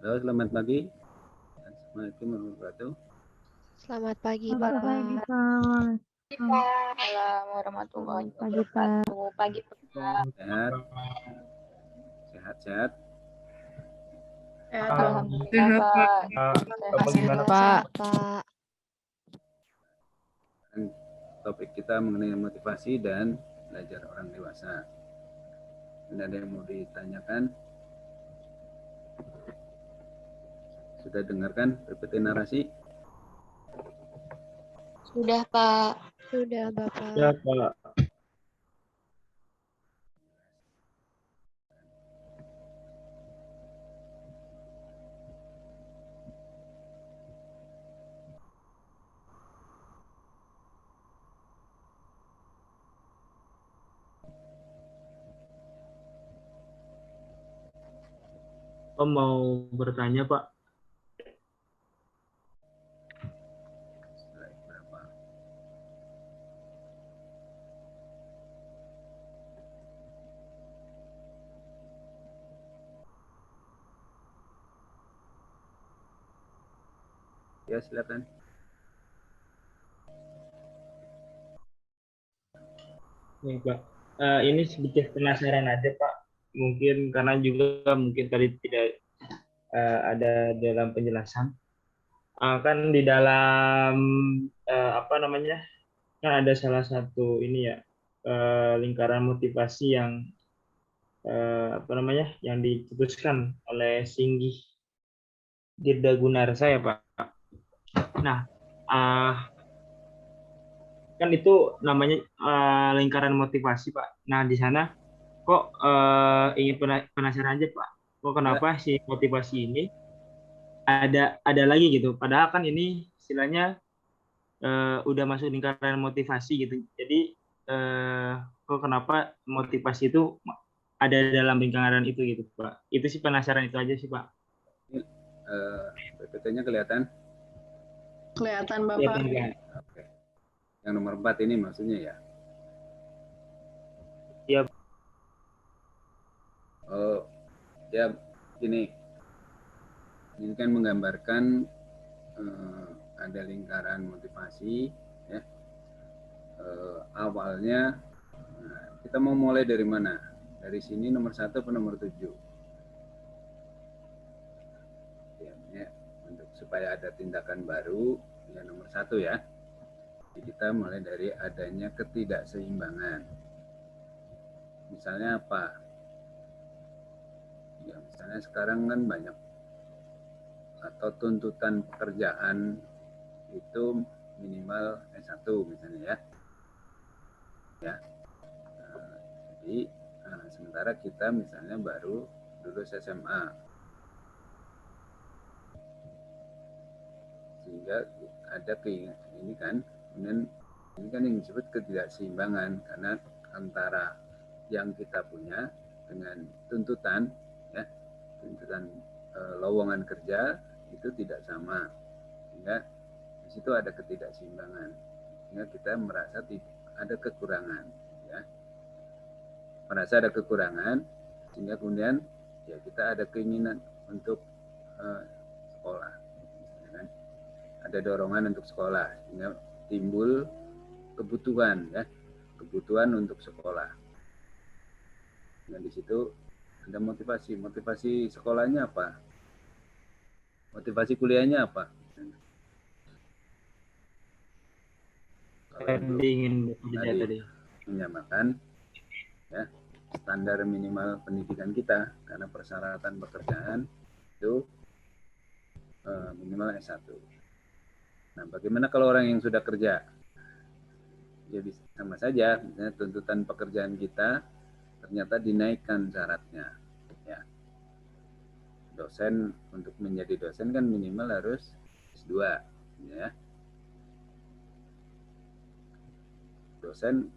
Halo, selamat pagi. Assalamualaikum warahmatullahi wabarakatuh. Selamat pagi, Selamat Bapak. pagi, Pak. Waalaikumsalam warahmatullahi Pagi, Pak. wabarakatuh. Pagi, Pak. Sehat, sehat. Alhamdulillah, Pak. Sehat, Pak. Pak. Dan topik kita mengenai motivasi dan belajar orang dewasa. Ini ada yang mau ditanyakan? Sudah dengarkan PPT narasi? Sudah, Pak. Sudah, Bapak. Ya, Pak. Om mau bertanya, Pak. Slide berapa? Ya, silakan. Nih, Pak. Ini sedikit penasaran aja, Pak. Mungkin karena juga mungkin tadi tidak ada dalam penjelasan. Kan di dalam apa namanya? Kan ada salah satu ini ya lingkaran motivasi yang apa namanya? Yang diputuskan oleh Singgih Dirda Gunarsa ya, Pak. Nah, eh, kan itu namanya lingkaran motivasi, Pak. Nah, di sana kok ingin penasaran aja, Pak. Kok kenapa si motivasi ini ada lagi gitu? Padahal kan ini istilahnya udah masuk lingkaran motivasi gitu. Jadi kok kenapa motivasi itu ada dalam lingkaran itu gitu, Pak? Itu sih penasaran itu aja sih, Pak. PPT-nya kelihatan? Kelihatan, Iya, Bapak. kan? Oke. Yang nomor 4 ini maksudnya ya? Iya. Oh, ya gini. Ini kan menggambarkan ada lingkaran motivasi ya. Awalnya kita mau mulai dari mana? Dari sini nomor 1 atau nomor 7? Ya, untuk supaya ada tindakan baru ya nomor 1 ya. Jadi kita mulai dari adanya ketidakseimbangan. Misalnya apa? Ya misalnya sekarang kan banyak atau tuntutan pekerjaan itu minimal S1 misalnya ya. Ya. Jadi sementara kita misalnya baru lulus SMA. Sehingga ada keinginan ini kan, kemudian ini kan yang disebut ketidakseimbangan karena antara yang kita punya dengan tuntutan ya, tuntutan lowongan kerja itu tidak sama, sehingga di situ ada ketidakseimbangan, sehingga kita merasa ada kekurangan ya, merasa ada kekurangan, sehingga kemudian ya kita ada keinginan untuk sekolah, ya kan? Ada dorongan untuk sekolah, sehingga timbul kebutuhan ya, kebutuhan untuk sekolah. Dan di situ ada motivasi sekolahnya apa, motivasi kuliahnya apa. Kalau yang ingin tadi menyamakan ya standar minimal pendidikan kita, karena persyaratan pekerjaan itu minimal S1. Nah, bagaimana kalau orang yang sudah kerja? Ya bisa sama saja, misalnya tuntutan pekerjaan kita ternyata dinaikkan syaratnya ya. Dosen, untuk menjadi dosen kan minimal harus S2 ya. Dosen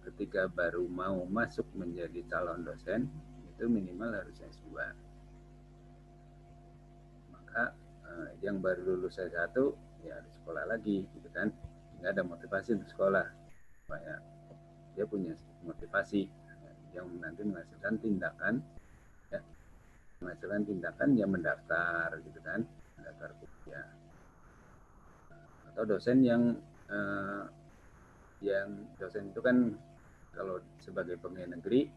ketika baru mau masuk menjadi calon dosen itu minimal harus S2. Maka yang baru lulus S1 ya harus sekolah lagi gitu kan. Nggak ada motivasi untuk sekolah, supaya dia punya motivasi yang nanti menghasilkan tindakan ya, menghasilkan tindakan ya mendaftar gitu kan, mendaftar kuliah. Atau dosen yang dosen itu kan kalau sebagai pegawai negeri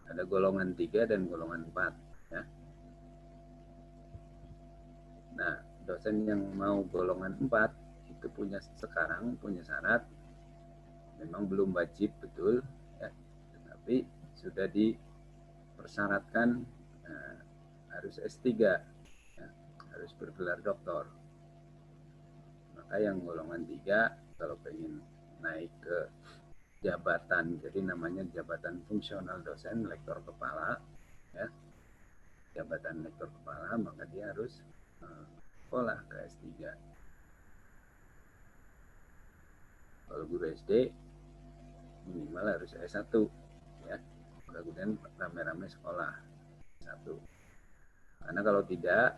ada golongan 3 dan golongan 4 ya. Nah, dosen yang mau golongan 4 itu sekarang punya syarat, memang belum wajib betul ya, tetapi sudah dipersyaratkan harus S3 ya, harus bergelar doktor. Maka yang golongan 3 kalau pengen naik ke jabatan, jadi namanya jabatan fungsional dosen lektor kepala ya, jabatan lektor kepala, maka dia harus sekolah ke S3. Kalau guru SD minimal harus S1 ya, kemudian rame-rame sekolah S1. Karena kalau tidak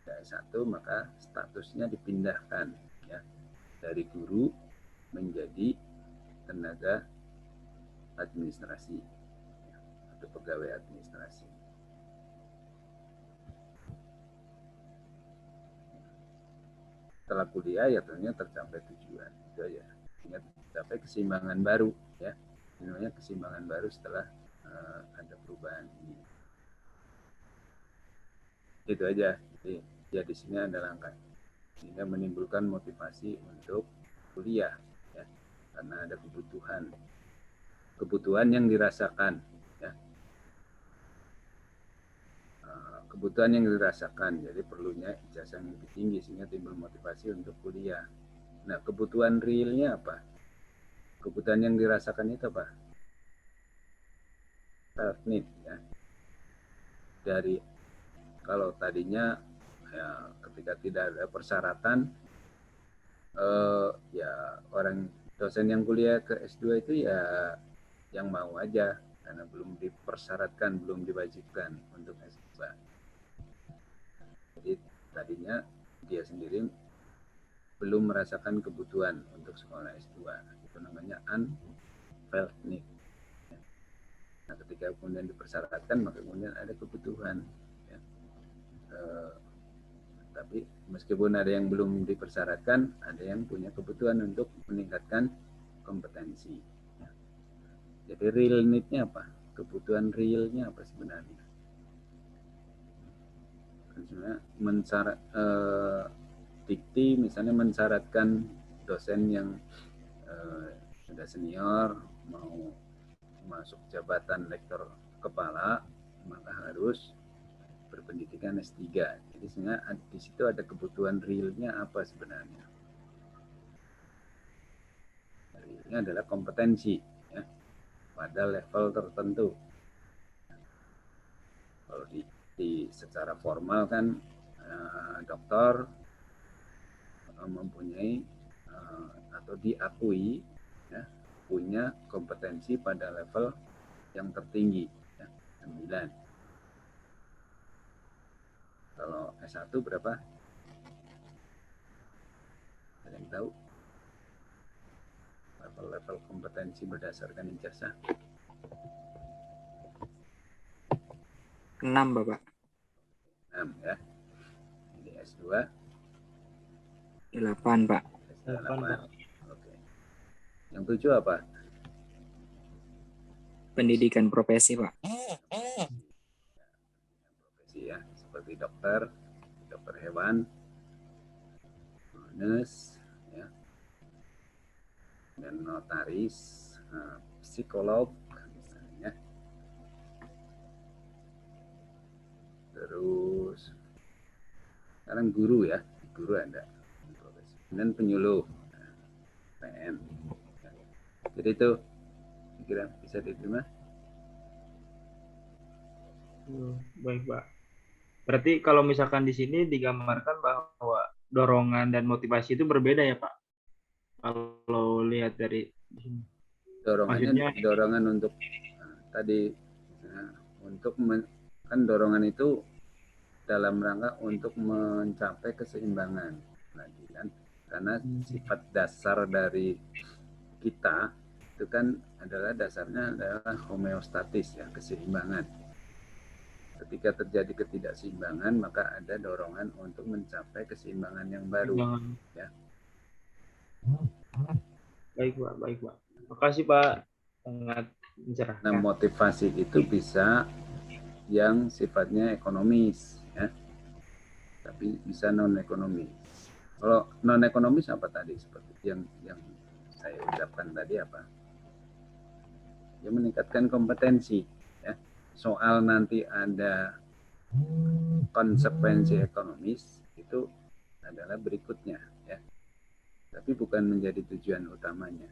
S1 maka statusnya dipindahkan ya, dari guru menjadi tenaga administrasi ya, atau pegawai administrasi. Setelah kuliah ya tentunya tercapai tujuan, itu aja. Sehingga tercapai keseimbangan baru ya, namanya keseimbangan baru setelah ada perubahan ini. Itu aja. Jadi ya di sini ada langkah sehingga menimbulkan motivasi untuk kuliah ya, karena ada kebutuhan yang dirasakan ya, kebutuhan yang dirasakan, jadi perlunya ijazah yang lebih tinggi sehingga timbul motivasi untuk kuliah. Nah, kebutuhan realnya apa? Kebutuhan yang dirasakan itu apa? Self need ya. Dari kalau tadinya ya, ketika tidak ada persyaratan ya orang dosen yang kuliah ke S2 itu ya yang mau aja karena belum dipersyaratkan, belum diwajibkan untuk S2. Jadi tadinya dia sendiri belum merasakan kebutuhan untuk sekolah S2. Itu namanya unfelt need. Nah, ketika kemudian dipersyaratkan, maka kemudian ada kebutuhan. Ya. Tapi meskipun ada yang belum dipersyaratkan, ada yang punya kebutuhan untuk meningkatkan kompetensi. Ya. Jadi real need-nya apa? Kebutuhan realnya apa sebenarnya? Misalnya dikti misalnya mensyaratkan dosen yang sudah senior mau masuk jabatan lektor kepala maka harus berpendidikan S3. Jadi sehingga di situ ada kebutuhan realnya apa sebenarnya? Realnya adalah kompetensi ya, pada level tertentu. Kalau secara formal kan dokter mempunyai atau diakui ya, punya kompetensi pada level yang tertinggi ya, 9. Kalau S1 berapa? Ada yang tahu? Level kompetensi berdasarkan ijazah. 6, Bapak. 6 ya. Jadi S2 8, Pak. S2 8. Oke. Yang 7 apa? Pendidikan profesi, Pak. Profesi ya, seperti dokter hewan, nurse ya. Dan notaris, psikolog misalnya. Terus sekarang guru ya, guru ada. Dan penyuluh, PN. Jadi itu kira bisa diterima. Baik, Pak. Berarti kalau misalkan di sini digambarkan bahwa dorongan dan motivasi itu berbeda ya, Pak? Kalau lihat dari di sini. Dorongan untuk tadi untuk kan dorongan itu dalam rangka untuk mencapai keseimbangan lagi kan, karena sifat dasar dari kita itu kan adalah dasarnya adalah homeostatis ya, keseimbangan. Ketika terjadi ketidakseimbangan, maka ada dorongan untuk mencapai keseimbangan yang baru. Ya. Baik Pak. Makasih Pak, sangat mencerahkan. Nah, motivasi itu bisa yang sifatnya ekonomis, ya, tapi bisa non ekonomis. Kalau non ekonomis apa tadi, seperti yang saya ucapkan tadi apa? Ya, meningkatkan kompetensi. Ya. Soal nanti ada konsekuensi ekonomis itu adalah berikutnya, ya. Tapi bukan menjadi tujuan utamanya.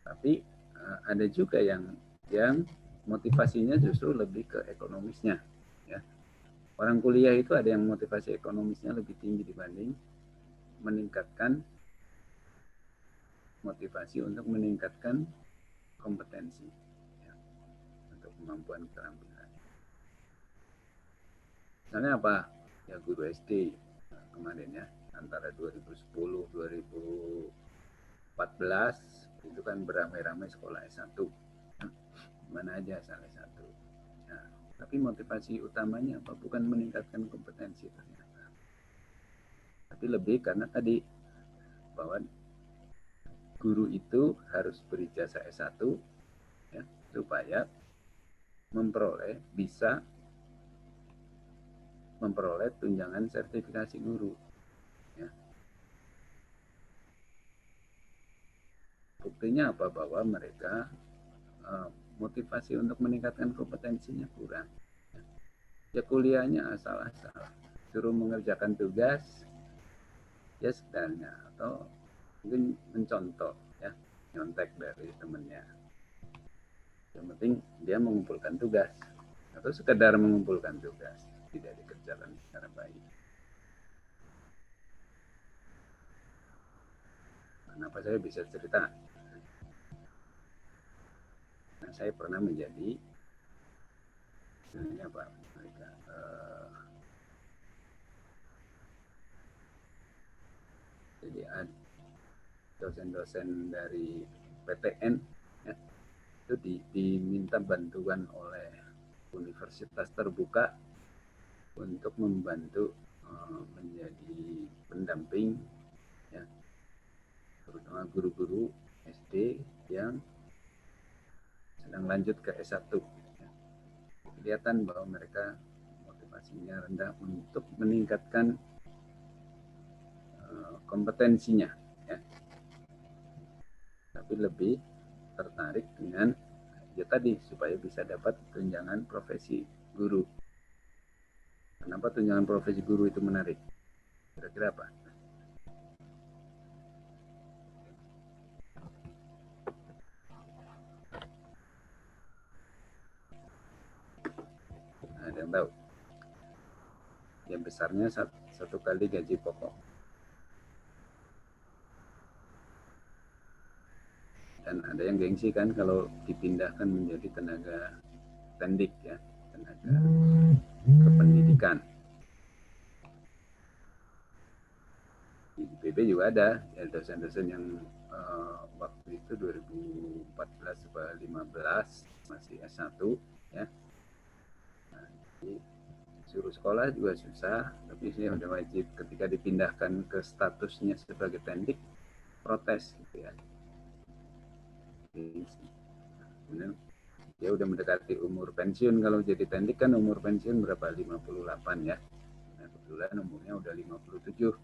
Tapi ada juga yang motivasinya justru lebih ke ekonomisnya, ya. Orang kuliah itu ada yang motivasi ekonomisnya lebih tinggi dibanding meningkatkan motivasi untuk meningkatkan kompetensi, ya, untuk kemampuan keterampilan. Misalnya apa? Ya, guru SD kemarin, ya, antara 2010 2014 itu kan beramai-ramai sekolah S1, mana aja asal S1. Nah, tapi motivasi utamanya apa? Bukan meningkatkan kompetensi ternyata, tapi lebih karena tadi bahwa guru itu harus berijazah S1, ya, supaya bisa memperoleh tunjangan sertifikasi guru, ya. Buktinya apa? Bahwa mereka motivasi untuk meningkatkan kompetensinya kurang. Ya, kuliahnya asal-asal, suruh mengerjakan tugas, ya sebenarnya, atau mungkin mencontoh, ya, nyontek dari temennya. Yang penting dia mengumpulkan tugas, atau sekedar mengumpulkan tugas, tidak dikerjakan secara baik. Kenapa saya bisa cerita? Nah, saya pernah menjadi apa mereka jadi dosen-dosen dari PTN, ya, itu diminta bantuan oleh universitas terbuka untuk membantu menjadi pendamping, ya, terutama guru-guru SD yang sedang lanjut ke S1. Ya. Kelihatan bahwa mereka motivasinya rendah untuk meningkatkan kompetensinya, ya. Tapi lebih tertarik dengan, ya tadi, supaya bisa dapat tunjangan profesi guru. Kenapa tunjangan profesi guru itu menarik? Kira-kira apa? Ada yang tahu? Yang besarnya satu kali gaji pokok. Dan ada yang gengsi kan kalau dipindahkan menjadi tenaga pendik, ya, tenaga kependidikan. Di IPB juga ada, ya, dosen-dosen yang waktu itu 2014-2015 masih S1, ya. Nah, jadi suruh sekolah juga susah, tapi saya udah wajib. Ketika dipindahkan ke statusnya sebagai pendik, protes, gitu ya. Kemudian dia udah mendekati umur pensiun. Kalau jadi pendik kan umur pensiun berapa? 58, ya. Nah, kebetulan umurnya udah 57.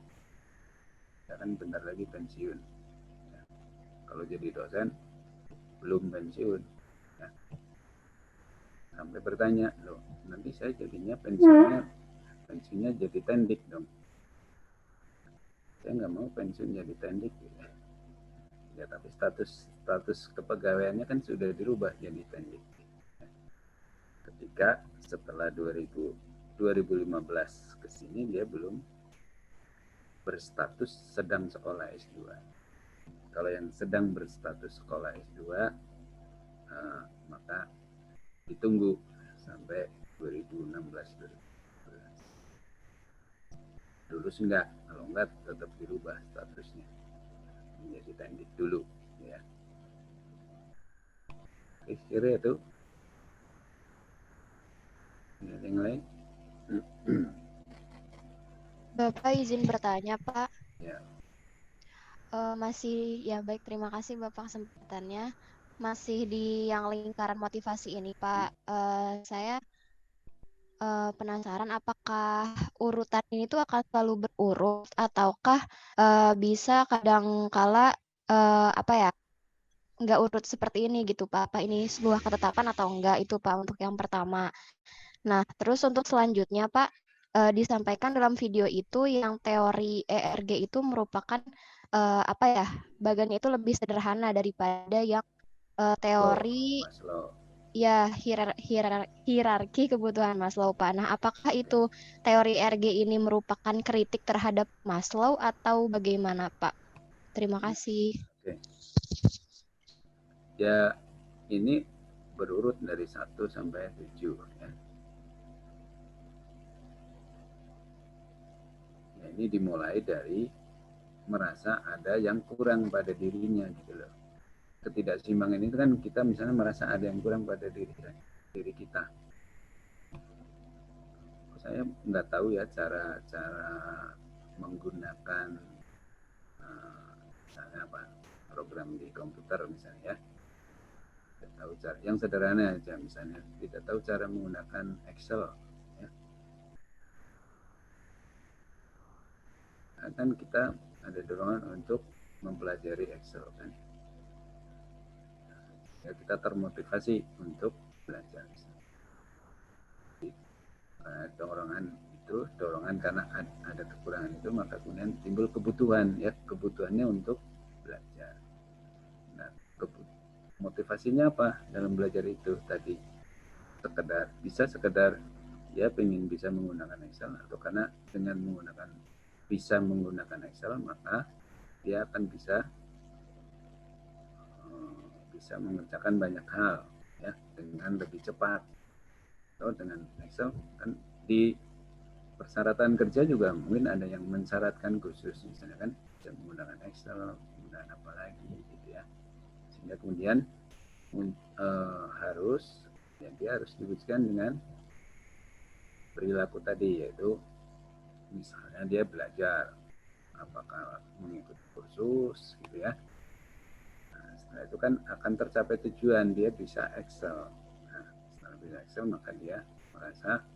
Ya kan bentar lagi pensiun. Ya. Kalau jadi dosen belum pensiun, ya. Sampai bertanya, loh, nanti saya jadinya pensiunnya jadi tendik dong. Saya nggak mau pensiun jadi tendik, ya. Ya, tapi status kepegawaiannya kan sudah dirubah jadi tendik. Ketika setelah 2015 ke sini dia belum berstatus sedang sekolah S2. Kalau yang sedang berstatus sekolah S2, maka ditunggu sampai 2016. Lulus enggak? Kalau enggak tetap dirubah statusnya menjadi tendik dulu, ya. Kira itu Ada yang lain? Bapak izin bertanya, Pak. Ya. Masih ya baik, terima kasih Bapak kesempatannya. Masih di yang lingkaran motivasi ini, Pak. Saya penasaran apakah urutan ini tuh akan selalu berurut ataukah bisa kadang kala apa ya, nggak urut seperti ini gitu Pak. Apa ini sebuah ketetapan atau enggak itu Pak untuk yang pertama. Nah, terus untuk selanjutnya Pak, disampaikan dalam video itu yang teori ERG itu merupakan apa ya, bagannya itu lebih sederhana daripada yang teori Maslow. ya hierarki kebutuhan Maslow Pak. Nah, apakah itu teori ERG ini merupakan kritik terhadap Maslow atau bagaimana Pak? Terima kasih. Oke. Ya, ini berurut dari 1 sampai 7 ya. Ya, ini dimulai dari merasa ada yang kurang pada dirinya gitu loh. Ketidakseimbangan itu kan kita misalnya merasa ada yang kurang pada diri kita. Saya nggak tahu ya cara menggunakan misalnya apa program di komputer misalnya ya. Tidak tahu cara yang sederhana aja misalnya tidak tahu cara menggunakan Excel ya. Nah, kan kita ada dorongan untuk mempelajari Excel kan. Ya, kita termotivasi untuk belajar. Dorongan karena ada kekurangan itu maka kemudian timbul kebutuhan ya, kebutuhannya untuk belajar. Nah, motivasinya apa dalam belajar itu tadi? Sekedar ya pengen bisa menggunakan Excel, atau karena dengan bisa menggunakan Excel maka dia akan bisa mengerjakan banyak hal ya dengan lebih cepat. Atau dengan Excel kan di persyaratan kerja juga mungkin ada yang mensyaratkan khusus misalnya kan bisa menggunakan Excel, menggunakan apa lagi gitu ya, sehingga kemudian dia harus diwujudkan dengan perilaku tadi, yaitu misalnya dia belajar apakah mengikuti kursus gitu ya. Nah, setelah itu kan akan tercapai tujuan, dia bisa Excel. Nah, setelah bisa Excel maka dia merasa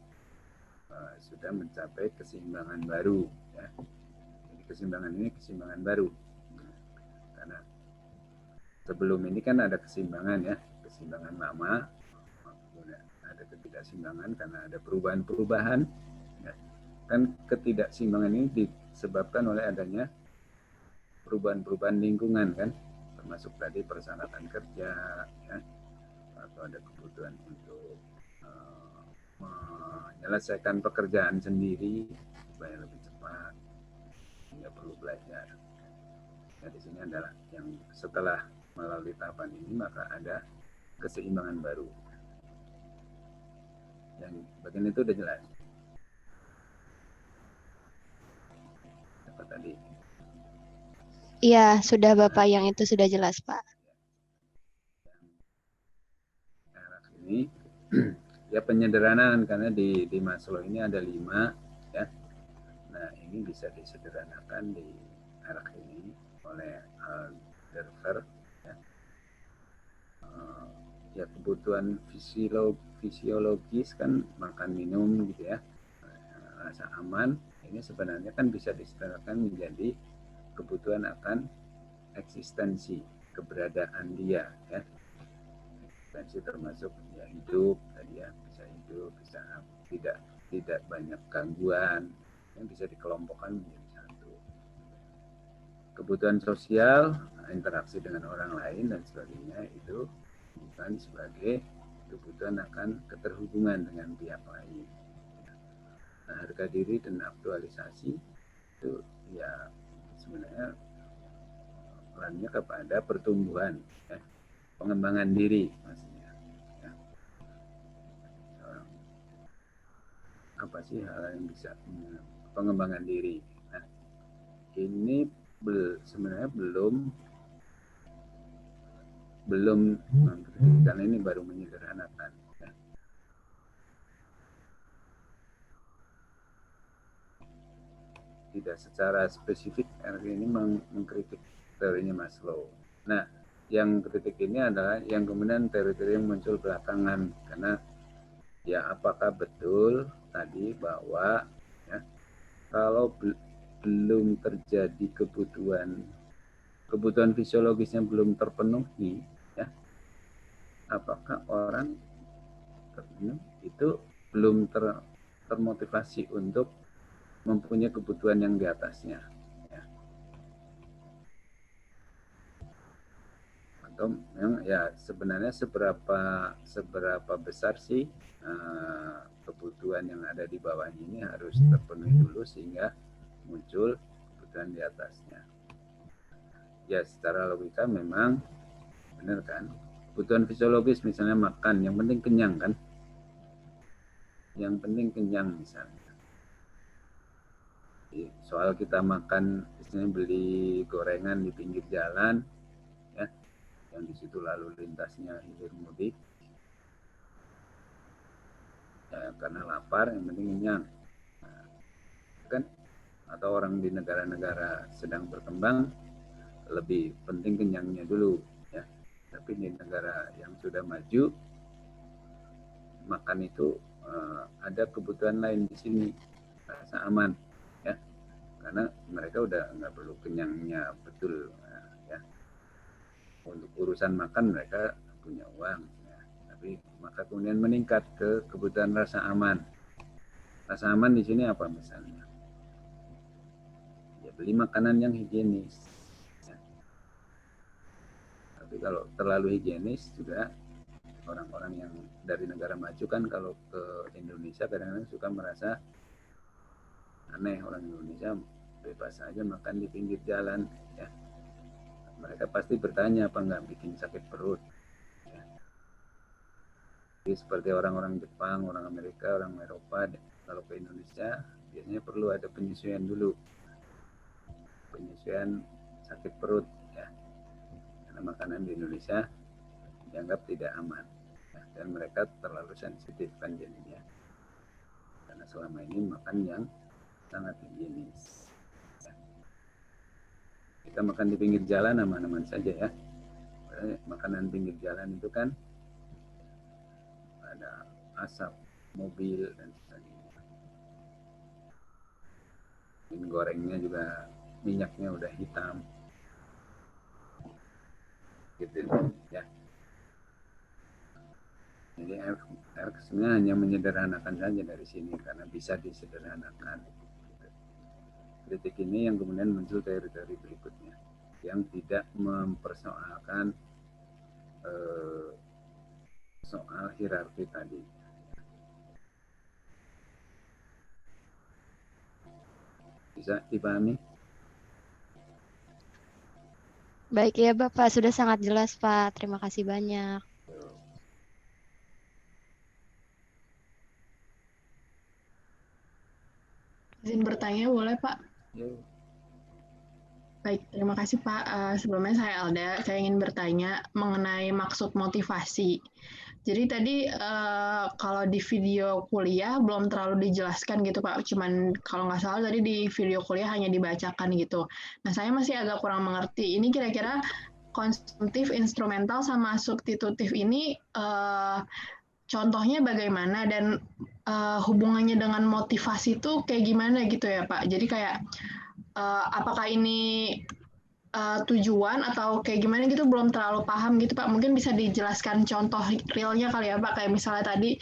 sudah mencapai keseimbangan baru ya. Jadi keseimbangan ini keseimbangan baru karena sebelum ini kan ada keseimbangan ya, keseimbangan lama, kemudian ada ketidakseimbangan karena ada perubahan-perubahan ya. Kan ketidakseimbangan ini disebabkan oleh adanya perubahan-perubahan lingkungan kan, termasuk tadi persyaratan kerja ya, atau ada kebutuhan untuk menyelesaikan pekerjaan sendiri supaya lebih cepat, sehingga perlu belajar. Nah, di sini adalah yang setelah melalui tahapan ini maka ada keseimbangan baru. Yang bagian itu udah jelas. Apa tadi? Iya, sudah Bapak, yang itu sudah jelas Pak. Nah, ini ya penyederhanaan karena di Maslow ini ada 5 ya. Nah, ini bisa disederhanakan di arah ini oleh Alderfer ya. Ya kebutuhan fisiologis kan makan minum gitu ya, rasa aman, ini sebenarnya kan bisa disederhanakan menjadi kebutuhan akan eksistensi, keberadaan dia ya. Eksistensi termasuk ya hidup tadi ya, bisa hidup, bisa tidak banyak gangguan, yang bisa dikelompokkan menjadi satu. Kebutuhan sosial, interaksi dengan orang lain dan sebagainya, itu bukan sebagai kebutuhan akan keterhubungan dengan pihak lain. Nah, harga diri dan aktualisasi itu ya sebenarnya perannya kepada pertumbuhan ya, pengembangan diri maksudnya ya. Apa sih hal yang bisa pengembangan diri? Nah, ini sebenarnya belum karena ini baru menyederhanakan ya. tidak secara spesifik ini mengkritik teorinya Maslow. Nah, yang kritik ini adalah yang kemudian teori-teori yang muncul belakangan, karena ya apakah betul tadi bahwa ya, kalau belum terjadi kebutuhan fisiologisnya belum terpenuhi, ya, apakah orang itu belum termotivasi untuk mempunyai kebutuhan yang di atasnya, ya. Atau memang ya sebenarnya seberapa besar sih kebutuhan yang ada di bawahnya ini harus terpenuhi dulu sehingga muncul kebutuhan di atasnya. Ya secara logika memang benar kan, kebutuhan fisiologis misalnya makan, yang penting kenyang kan, yang penting kenyang misalnya. Soal kita makan, misalnya beli gorengan di pinggir jalan, ya, yang di situ lalu lintasnya hilir mudik, ya, karena lapar, yang penting kenyang, nah, kan? Atau orang di negara-negara sedang berkembang lebih penting kenyangnya dulu, ya. Tapi di negara yang sudah maju, makan itu ada kebutuhan lain di sini, rasa aman. Ya, karena mereka udah nggak perlu kenyangnya betul, ya. Untuk urusan makan mereka punya uang, ya. Tapi maka kemudian meningkat ke kebutuhan rasa aman. Rasa aman di sini apa misalnya? Ya beli makanan yang higienis. Ya. Tapi kalau terlalu higienis juga orang-orang yang dari negara maju kan kalau ke Indonesia kadang-kadang suka merasa aneh, orang Indonesia bebas saja makan di pinggir jalan, ya. Mereka pasti bertanya apa nggak bikin sakit perut, ya. Jadi seperti orang-orang Jepang, orang Amerika, orang Eropa, kalau ke Indonesia biasanya perlu ada penyesuaian dulu, penyesuaian sakit perut, ya. Karena makanan di Indonesia dianggap tidak aman, ya. Dan mereka terlalu sensitif kan jadinya, karena selama ini makan yang sangat higienis. Ya. Kita makan di pinggir jalan aman-aman saja, ya. Makanan pinggir jalan itu kan ada asap mobil dan sebagainya. Gorengnya juga minyaknya udah hitam, gitu, ya. Jadi sebenarnya hanya menyederhanakan saja dari sini karena bisa disederhanakan. Kritik ini yang kemudian muncul teori-teori berikutnya yang tidak mempersoalkan soal hierarki tadi. Bisa dipahami? Baik ya Bapak, sudah sangat jelas Pak. Terima kasih banyak. Izin bertanya boleh Pak? Yuk. Baik, terima kasih Pak. Sebelumnya saya Alda, saya ingin bertanya mengenai maksud motivasi. Jadi tadi kalau di video kuliah belum terlalu dijelaskan gitu Pak, cuman kalau nggak salah tadi di video kuliah hanya dibacakan gitu. Nah saya masih agak kurang mengerti, ini kira-kira konsumtif, instrumental, sama substitutif ini contohnya bagaimana dan hubungannya dengan motivasi itu kayak gimana gitu ya Pak? Jadi kayak apakah ini tujuan atau kayak gimana gitu belum terlalu paham gitu Pak. Mungkin bisa dijelaskan contoh realnya kali ya Pak. Kayak misalnya tadi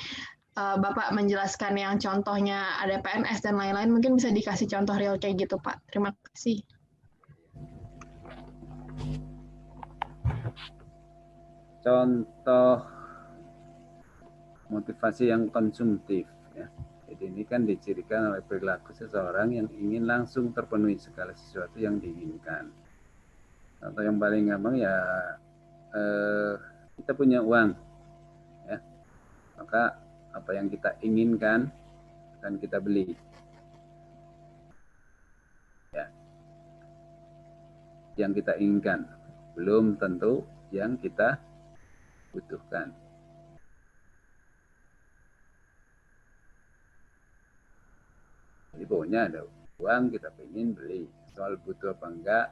Bapak menjelaskan yang contohnya ada PNS dan lain-lain. Mungkin bisa dikasih contoh real kayak gitu Pak. Terima kasih. Contoh motivasi yang konsumtif, ya. Jadi ini kan dicirikan oleh perilaku seseorang yang ingin langsung terpenuhi segala sesuatu yang diinginkan. Contoh yang paling gampang ya kita punya uang, ya. Maka apa yang kita inginkan akan kita beli, ya. Yang kita inginkan belum tentu yang kita butuhkan. Jadi pokoknya ada uang, kita pengen beli. Soal butuh apa enggak,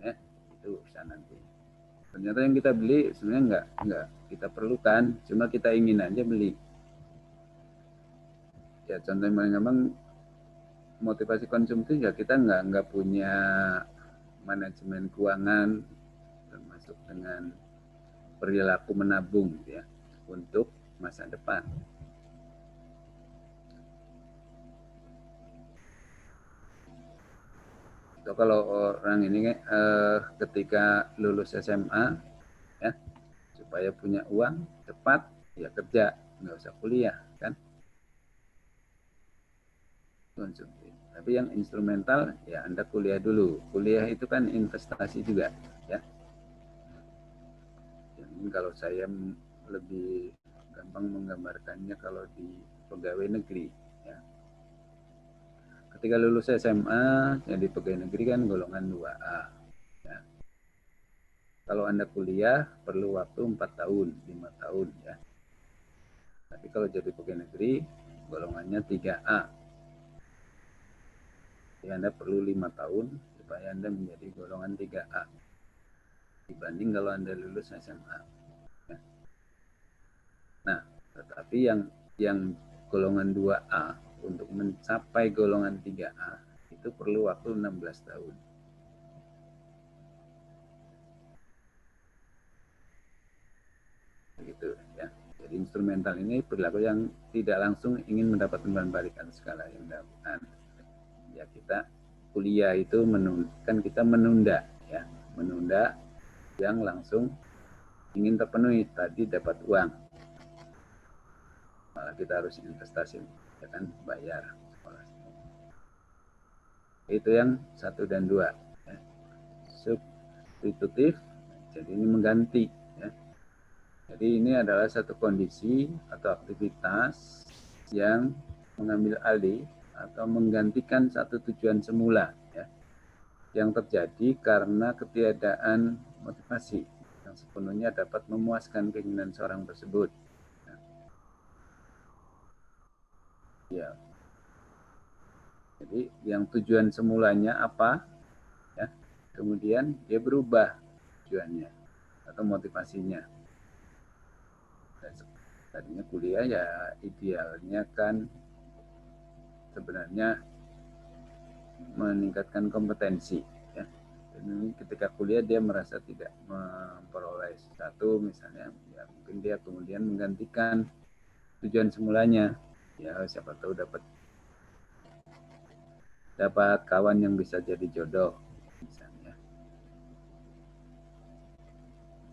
ya itu urusan nanti. Ternyata yang kita beli sebenarnya enggak kita perlukan, cuma kita ingin aja beli. Ya contoh yang paling gampang, motivasi konsumtif ya kita enggak punya manajemen keuangan, termasuk dengan perilaku menabung ya untuk masa depan. Itu kalau orang ini ketika lulus SMA ya, supaya punya uang cepat ya kerja, nggak usah kuliah kan. Konsumtif. Tapi yang instrumental ya Anda kuliah dulu. Kuliah itu kan investasi juga ya. Jadi kalau saya lebih gampang menggambarkannya kalau di pegawai negeri ya. Ketika lulus SMA jadi pegawai negeri kan golongan 2A ya. Kalau Anda kuliah perlu waktu 4 tahun, 5 tahun ya. Tapi kalau jadi pegawai negeri golongannya 3A. Jadi Anda perlu 5 tahun supaya Anda menjadi golongan 3A dibanding kalau Anda lulus SMA. Ya. Nah, tetapi yang golongan 2A untuk mencapai golongan 3A itu perlu waktu 16 tahun. Begitu ya. Jadi instrumental ini perilaku yang tidak langsung ingin mendapat timbal balikan skala yang dilakukan. Ya kita kuliah itu kan kita menunda ya, menunda yang langsung ingin terpenuhi tadi dapat uang, malah kita harus investasi ya kan, bayar sekolah. Itu yang 1 dan 2 ya. Substitutif, jadi ini mengganti ya. Jadi ini adalah satu kondisi atau aktivitas yang mengambil alih atau menggantikan satu tujuan semula ya, yang terjadi karena ketiadaan motivasi yang sepenuhnya dapat memuaskan keinginan seorang tersebut. Ya. Jadi yang tujuan semulanya apa ya, kemudian dia berubah tujuannya atau motivasinya. Tadinya kuliah ya idealnya kan sebenarnya meningkatkan kompetensi ya. Dan ketika kuliah dia merasa tidak memperoleh sesuatu misalnya, ya mungkin dia kemudian menggantikan tujuan semulanya ya, siapa tahu dapat kawan yang bisa jadi jodoh misalnya,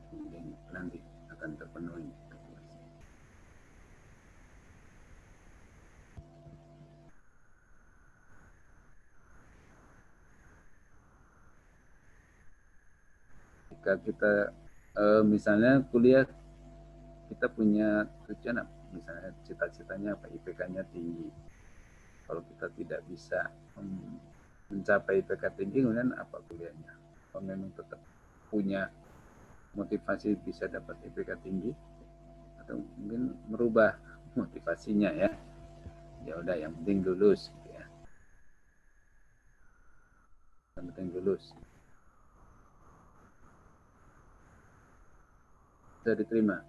mungkin nanti akan terpenuhi. Jika kita misalnya kuliah kita punya tujuan apa? Misalnya cita-citanya apa, IPK-nya tinggi. Kalau kita tidak bisa mencapai IPK tinggi, kemudian apa kuliahnya? Kalau memang tetap punya motivasi bisa dapat IPK tinggi, atau mungkin merubah motivasinya ya. Ya udah yang penting lulus gitu ya. Yang penting lulus. Bisa diterima.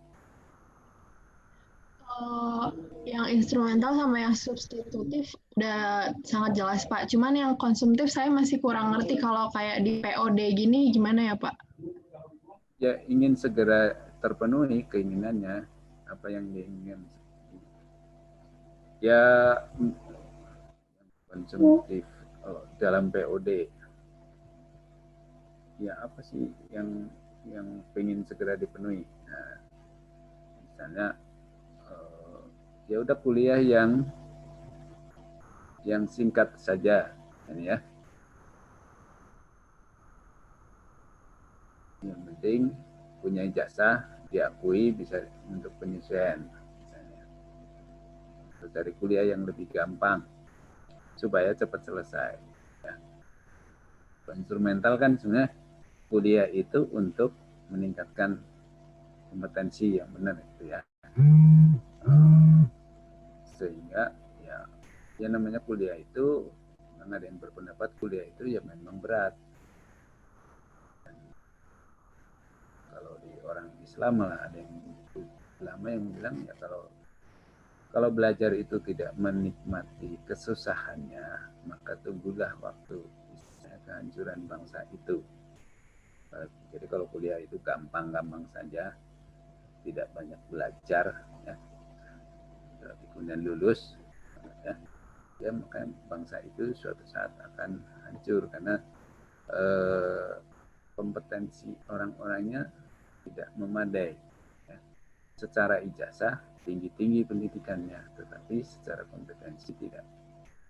Yang instrumental sama yang substitutif udah sangat jelas Pak. Cuman yang konsumtif saya masih kurang ngerti kalau kayak di POD gini gimana ya Pak? Ya ingin segera terpenuhi keinginannya, apa yang dia inginkan. Ya konsumtif dalam POD. Ya apa sih yang pengen segera dipenuhi? Nah, misalnya ya udah kuliah yang singkat saja ini ya. Yang penting punya ijazah, diakui, bisa untuk penyesuaian misalnya. Terus dari kuliah yang lebih gampang supaya cepat selesai ya. Instrumental kan sebenarnya kuliah itu untuk meningkatkan kompetensi yang benar itu ya. Sehingga ya namanya kuliah itu karena ada yang berpendapat kuliah itu ya memang berat. Kalau di orang Islam malah ada yang ulama yang bilang ya kalau belajar itu tidak menikmati kesusahannya, maka tunggulah waktu kehancuran bangsa itu. Jadi kalau kuliah itu gampang-gampang saja, tidak banyak belajar, ya, kemudian lulus, ya maka bangsa itu suatu saat akan hancur karena kompetensi orang-orangnya tidak memadai. Ya. Secara ijazah tinggi-tinggi pendidikannya, tetapi secara kompetensi tidak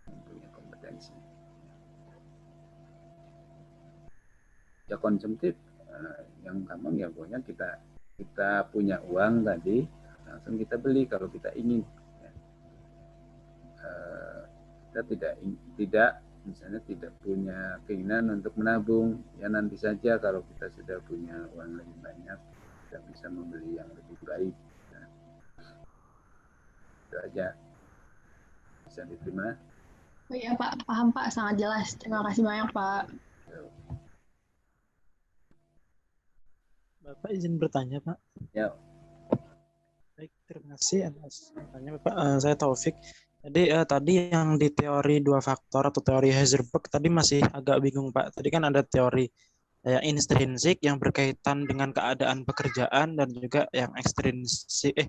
mempunyai kompetensi. Ya konsumtif, yang gampang ya pokoknya kita punya uang tadi langsung kita beli kalau kita ingin. Ya. Kita tidak misalnya tidak punya keinginan untuk menabung, ya nanti saja kalau kita sudah punya uang lebih banyak kita bisa membeli yang lebih baik. Ya. Itu aja, bisa diterima. Oh iya Pak, paham Pak, sangat jelas. Terima kasih banyak Pak. Bapak izin bertanya, Pak. Ya. Baik, terima kasih atas pertanyaan Bapak. Saya Taufik. Jadi tadi yang di teori dua faktor atau teori Heisenberg tadi masih agak bingung, Pak. Tadi kan ada teori yang intrinsik yang berkaitan dengan keadaan pekerjaan dan juga yang ekstrinsik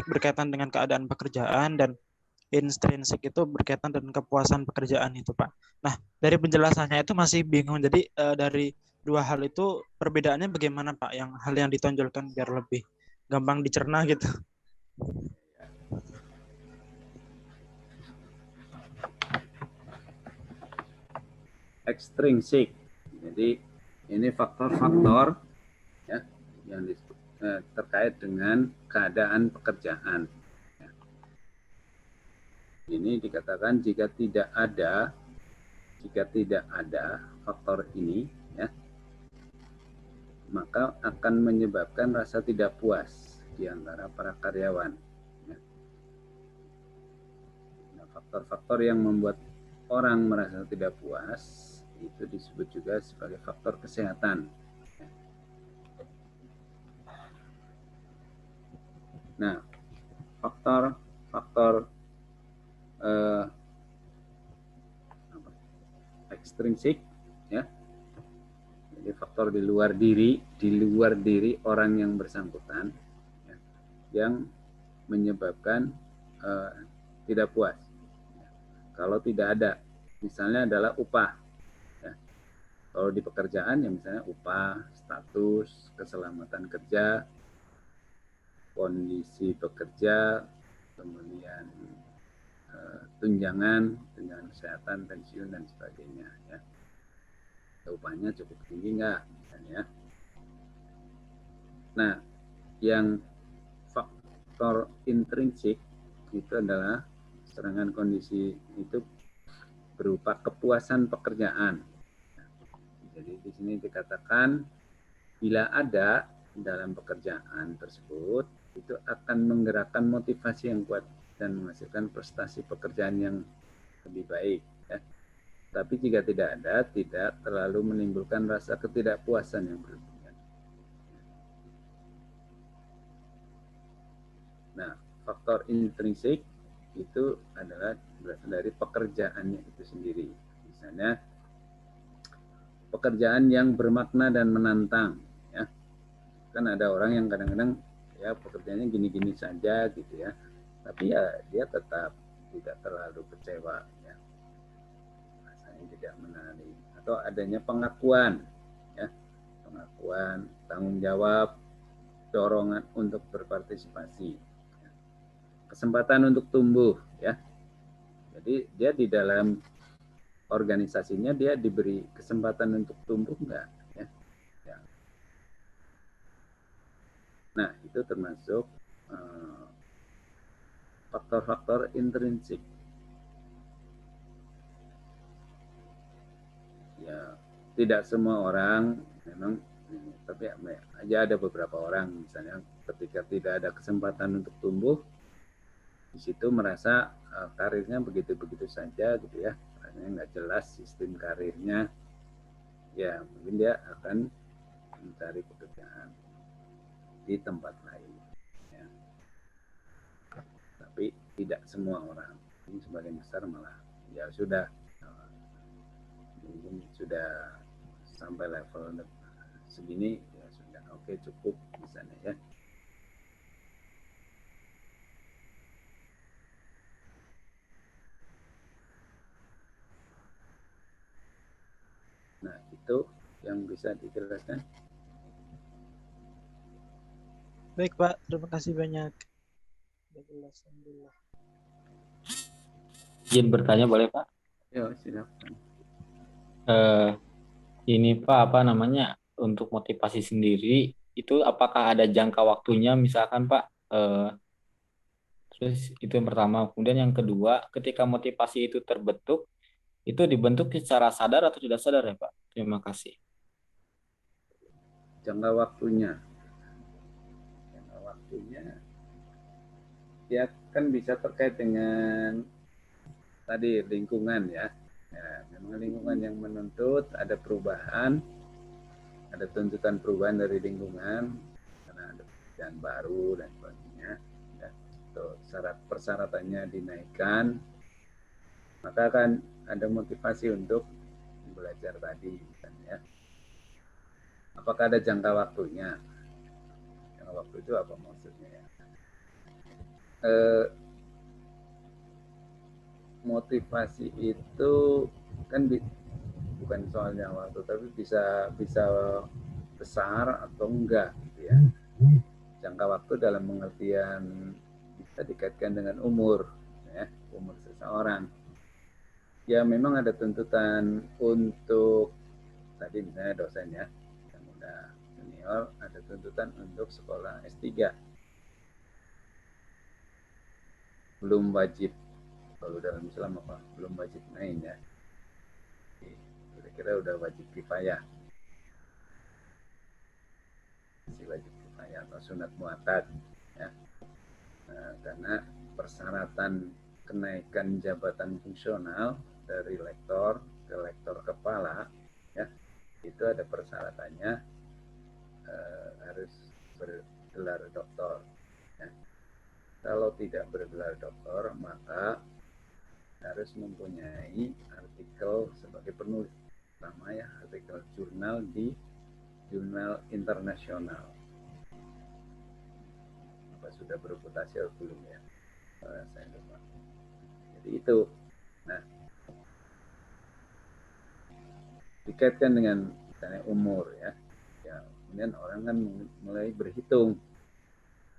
berkaitan dengan keadaan pekerjaan dan intrinsik itu berkaitan dengan kepuasan pekerjaan itu, Pak. Nah, dari penjelasannya itu masih bingung. Jadi dari dua hal itu perbedaannya bagaimana, Pak? Yang hal yang ditonjolkan biar lebih gampang dicerna gitu. Ekstrinsik. Jadi ini faktor-faktor ya yang terkait dengan keadaan pekerjaan. Ya. Ini dikatakan jika tidak ada faktor ini, ya, maka akan menyebabkan rasa tidak puas di antara para karyawan. Ya. Nah, faktor-faktor yang membuat orang merasa tidak puas itu disebut juga sebagai faktor kesehatan. Nah, faktor ekstrinsik, ya, jadi faktor di luar diri orang yang bersangkutan, ya, yang menyebabkan tidak puas. Kalau tidak ada, misalnya adalah upah. Kalau di pekerjaan ya misalnya upah, status, keselamatan kerja, kondisi pekerja, kemudian tunjangan kesehatan, pensiun dan sebagainya. Ya. Upahnya cukup tinggi nggak? Ya. Nah, yang faktor intrinsik itu adalah serangan kondisi itu berupa kepuasan pekerjaan. Jadi di sini dikatakan bila ada dalam pekerjaan tersebut itu akan menggerakkan motivasi yang kuat dan menghasilkan prestasi pekerjaan yang lebih baik. Ya. Tapi jika tidak ada, tidak terlalu menimbulkan rasa ketidakpuasan yang berlebihan. Nah, faktor intrinsik itu adalah berasal dari pekerjaannya itu sendiri. Misalnya pekerjaan yang bermakna dan menantang, ya. Kan ada orang yang kadang-kadang ya pekerjaannya gini-gini saja gitu ya, tapi ya dia tetap tidak terlalu kecewa, ya. Rasanya tidak menarik. Atau adanya pengakuan, ya, pengakuan, tanggung jawab, dorongan untuk berpartisipasi, ya. Kesempatan untuk tumbuh, ya. Jadi dia di dalam organisasinya dia diberi kesempatan untuk tumbuh enggak, ya? Ya. Nah, itu termasuk faktor-faktor intrinsik. Ya, tidak semua orang memang, tapi aja ada beberapa orang misalnya ketika tidak ada kesempatan untuk tumbuh di situ merasa karirnya begitu-begitu saja gitu ya. nggak jelas sistem karirnya, ya mungkin dia akan mencari pekerjaan di tempat lain. Ya. Tapi tidak semua orang, ini sebagian besar malah ya sudah mungkin sudah sampai level segini ya sudah oke, cukup misalnya ya. Nah, itu yang bisa dijelaskan. Baik Pak, terima kasih banyak. Alhamdulillah. Izin bertanya boleh Pak? Ya, silakan. Ini Pak, apa namanya, untuk motivasi sendiri itu apakah ada jangka waktunya misalkan Pak? Terus itu yang pertama. Kemudian yang kedua, ketika motivasi itu terbentuk, itu dibentuk secara sadar atau tidak sadar ya Pak? Terima kasih. Jangka waktunya ya kan bisa terkait dengan tadi lingkungan ya. Ya, memang lingkungan yang menuntut, ada perubahan, ada tuntutan perubahan dari lingkungan karena ada pekerjaan baru dan sebagainya. Ya, syarat persyaratannya dinaikkan, maka akan ada motivasi untuk belajar tadi, ya. Apakah ada jangka waktunya? Jangka waktu itu apa maksudnya ya? Motivasi itu kan bukan soalnya waktu, tapi bisa besar atau enggak, gitu ya. Jangka waktu dalam pengertian bisa dikaitkan dengan umur, ya, umur seseorang. Ya memang ada tuntutan untuk tadi misalnya dosen ya, yang udah senior, ada tuntutan untuk sekolah S3. Belum wajib, kalau dalam Islam apa? Belum wajib main ya. Kira-kira udah wajib kifayah. Si wajib kifayah atau sunat muakkad ya. Nah, karena persyaratan kenaikan jabatan fungsional dari lektor ke lektor kepala ya, itu ada persyaratannya, harus bergelar doktor ya. Kalau tidak bergelar doktor maka harus mempunyai artikel sebagai penulis, pertama ya, artikel jurnal di jurnal internasional. Apa sudah bereputasi atau belum ya? Saya lupa. Jadi itu. Nah, dikaitkan dengan misalnya umur ya. Ya, kemudian orang kan mulai berhitung.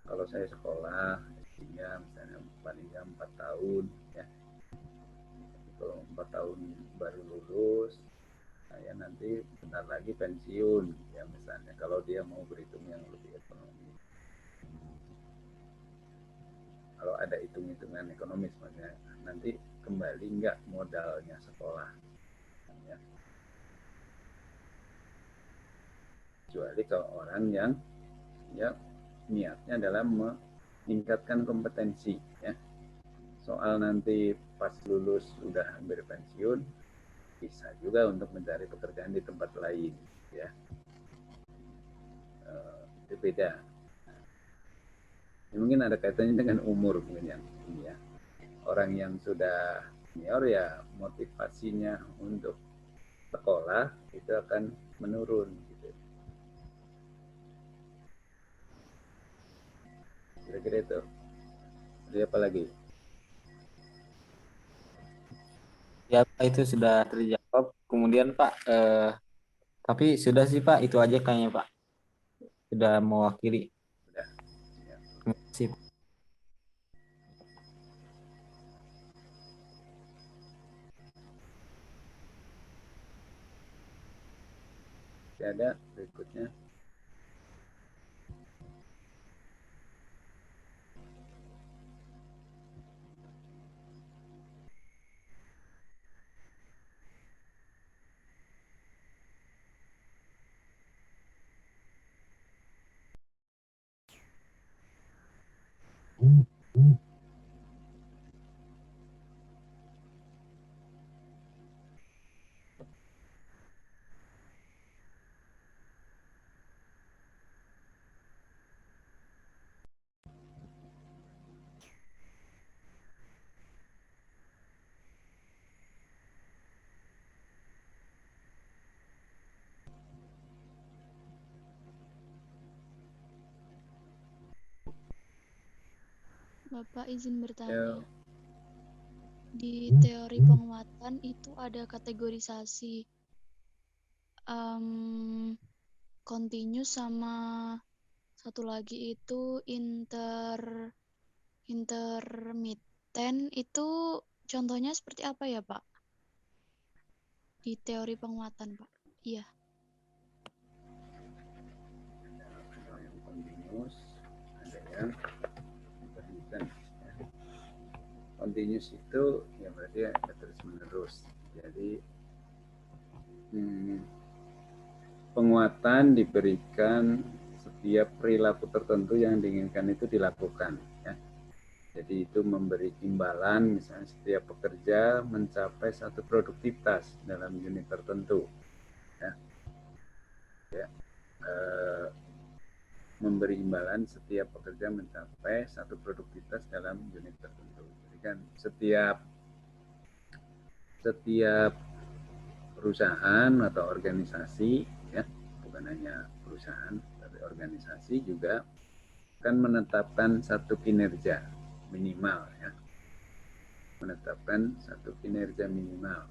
Kalau saya sekolah S3 misalnya paling nggak 4 tahun ya. Kalau 4 tahun baru lulus, saya nanti bentar lagi pensiun ya misalnya, kalau dia mau berhitung yang lebih ekonomis. Kalau ada hitung-hitungan ekonomis, maksudnya nanti kembali nggak modalnya sekolah ya. Kecuali kalau orang yang ya niatnya adalah meningkatkan kompetensi ya. Soal nanti pas lulus sudah hampir pensiun, bisa juga untuk mencari pekerjaan di tempat lain ya. Itu beda ya, mungkin ada kaitannya dengan umur mungkin yang ini ya. Orang yang sudah senior ya motivasinya untuk sekolah itu akan menurun gitu. Kira-kira itu. Jadi apa lagi? Ya Pak, itu sudah terjawab. Kemudian Pak, tapi sudah sih Pak, itu aja kayaknya Pak. Sudah mewakili. Sudah. Ya. Terima kasih. Masih ada berikutnya. Bapak izin Ya, bertanya. Di teori penguatan itu ada kategorisasi continuous sama satu lagi itu intermittent. Itu contohnya seperti apa ya, Pak? Di teori penguatan, Pak. Iya. ada yang continuous, ada yang intermittent. Ya. Continuous itu ya berarti terus menerus. Jadi penguatan diberikan setiap perilaku tertentu yang diinginkan itu dilakukan. Ya. Jadi itu memberi imbalan, misalnya setiap pekerja mencapai satu produktivitas dalam unit tertentu. Ya. Ya. Memberi imbalan setiap pekerja mencapai satu produktivitas dalam unit tertentu. Jadi kan setiap perusahaan atau organisasi, ya bukan hanya perusahaan tapi organisasi juga akan menetapkan satu kinerja minimal, ya menetapkan satu kinerja minimal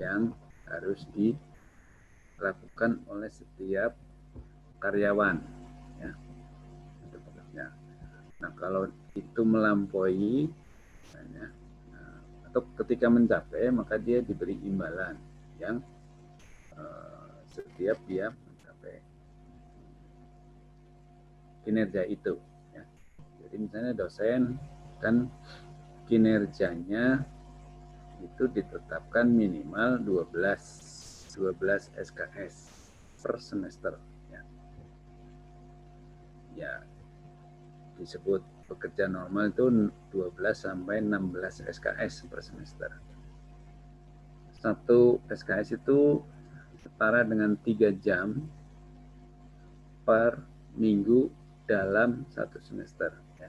yang harus dilakukan oleh setiap karyawan, ya untuk pekerja. Nah kalau itu melampaui, misalnya, atau ketika mencapai maka dia diberi imbalan yang setiap dia mencapai kinerja itu. Ya. Jadi misalnya dosen kan kinerjanya itu ditetapkan minimal 12 SKS per semester. Ya disebut pekerja normal itu 12 sampai 16 SKS per semester. Satu SKS itu setara dengan 3 jam per minggu dalam satu semester. Ya.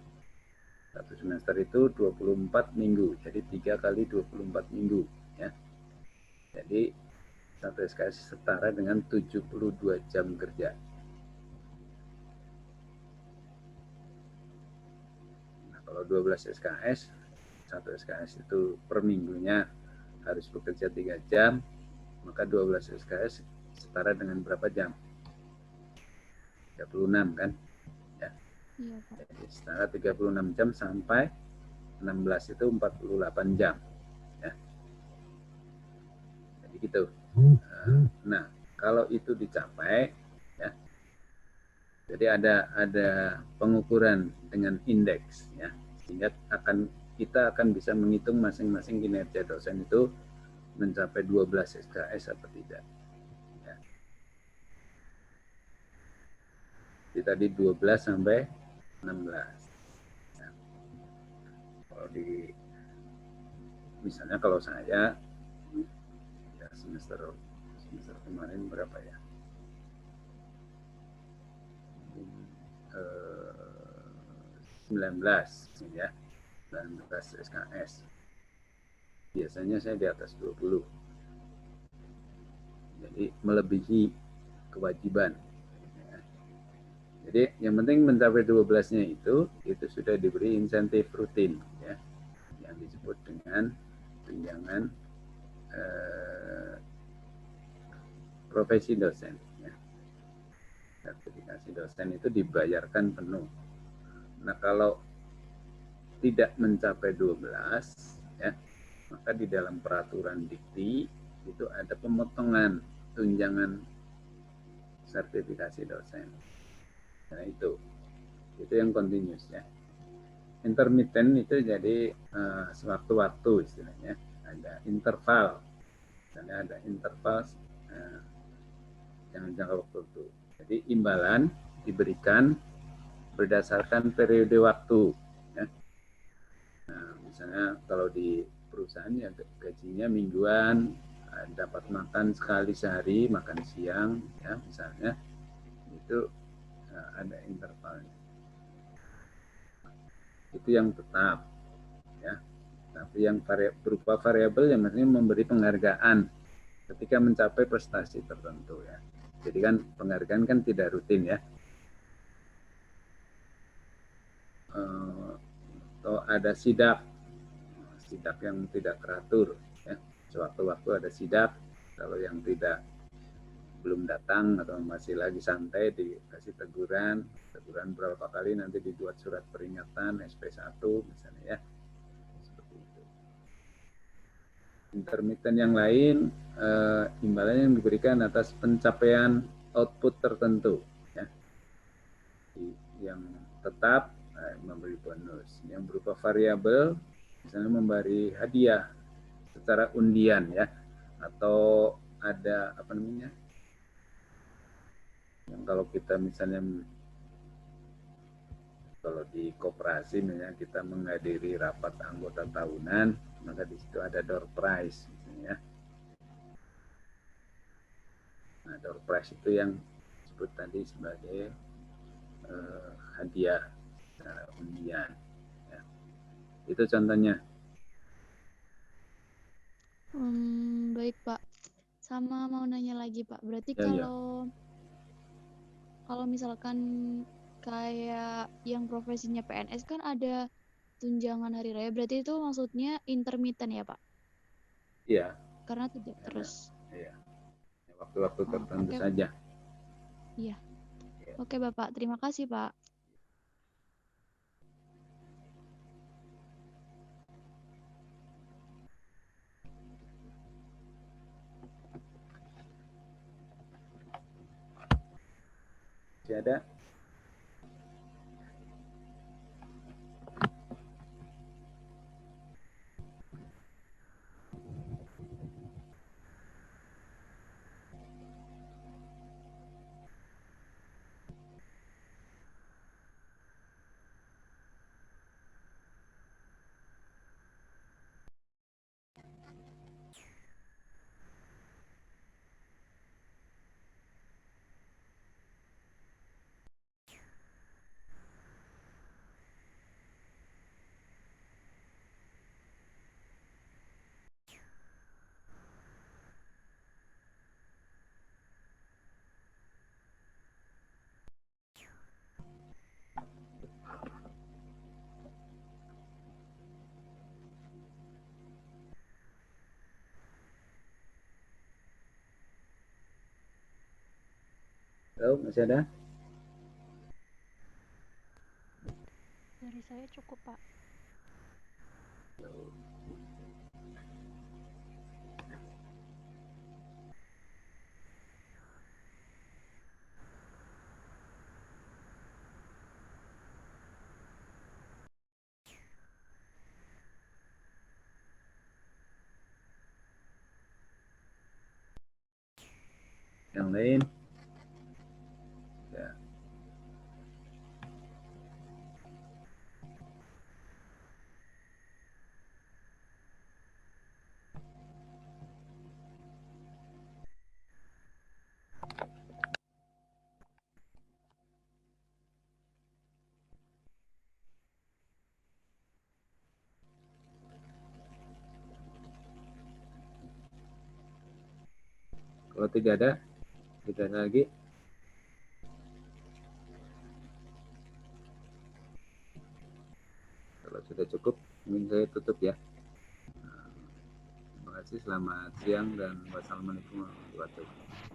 Satu semester itu 24 minggu, jadi 3 kali 24 minggu. Ya. Jadi satu SKS setara dengan 72 jam kerja. Kalau 12 SKS, satu SKS itu per minggunya harus bekerja 3 jam, maka 12 SKS setara dengan berapa jam? 36 kan? Ya. Iya, Pak. Jadi setara 36 jam sampai 16 itu 48 jam. Ya. Jadi gitu. Nah, kalau itu dicapai, ya, jadi ada pengukuran dengan indeks, ya, sehingga kita akan bisa menghitung masing-masing kinerja dosen itu mencapai 12 SKS atau tidak. Ya. Jadi tadi 12 sampai 16. Ya. Kalau misalnya kalau saya ya semester kemarin berapa ya? 19 ya, 19 SKS. Biasanya saya di atas 20. Jadi melebihi kewajiban. Ya. Jadi yang penting mencapai 12-nya itu sudah diberi insentif rutin, ya, yang disebut dengan tunjangan profesi dosen. Ya. Sertifikasi dosen itu dibayarkan penuh. Nah kalau tidak mencapai 12, ya, maka di dalam peraturan dikti itu ada pemotongan tunjangan sertifikasi dosen. Nah itu yang continuous, ya. Intermittent itu jadi sewaktu-waktu istilahnya, ada interval, misalnya ada interval yang jangka waktu itu. Jadi imbalan diberikan berdasarkan periode waktu. Ya. Nah, misalnya kalau di perusahaan ya gajinya mingguan, dapat makan sekali sehari, makan siang, ya misalnya itu ada intervalnya. Itu yang tetap, ya. Tapi yang berupa variabel yang maksudnya memberi penghargaan ketika mencapai prestasi tertentu, ya. Jadi kan penghargaan kan tidak rutin, ya. atau ada sidak yang tidak teratur ya. Sewaktu-waktu ada sidak, kalau yang belum datang atau masih lagi santai dikasih teguran berapa kali, nanti dibuat surat peringatan SP1 misalnya ya. Seperti itu. Intermiten yang lain imbalan yang diberikan atas pencapaian output tertentu ya. Yang tetap memberi bonus, yang berupa variabel misalnya memberi hadiah secara undian ya, atau ada apa namanya, yang kalau kita misalnya kalau di koperasi misalnya kita menghadiri rapat anggota tahunan, maka di situ ada door prize misalnya. Nah, door prize itu yang disebut tadi sebagai hadiah secara undian ya. Itu contohnya. Baik Pak. Sama mau nanya lagi Pak. Berarti Ya, ya. kalau misalkan kayak yang profesinya PNS kan ada tunjangan hari raya, berarti itu maksudnya intermittent ya Pak? Iya. Karena tidak terus. Iya. Waktu-waktu tertentu oke. saja. Iya. Oke Bapak, terima kasih Pak. Masih ada? Halo, masih ada? Dari saya cukup Pak. Yang lain? Ya. Kalau tidak ada lagi. Kalau sudah cukup, mungkin saya tutup ya. Terima kasih, selamat siang dan wassalamualaikum warahmatullahi wabarakatuh.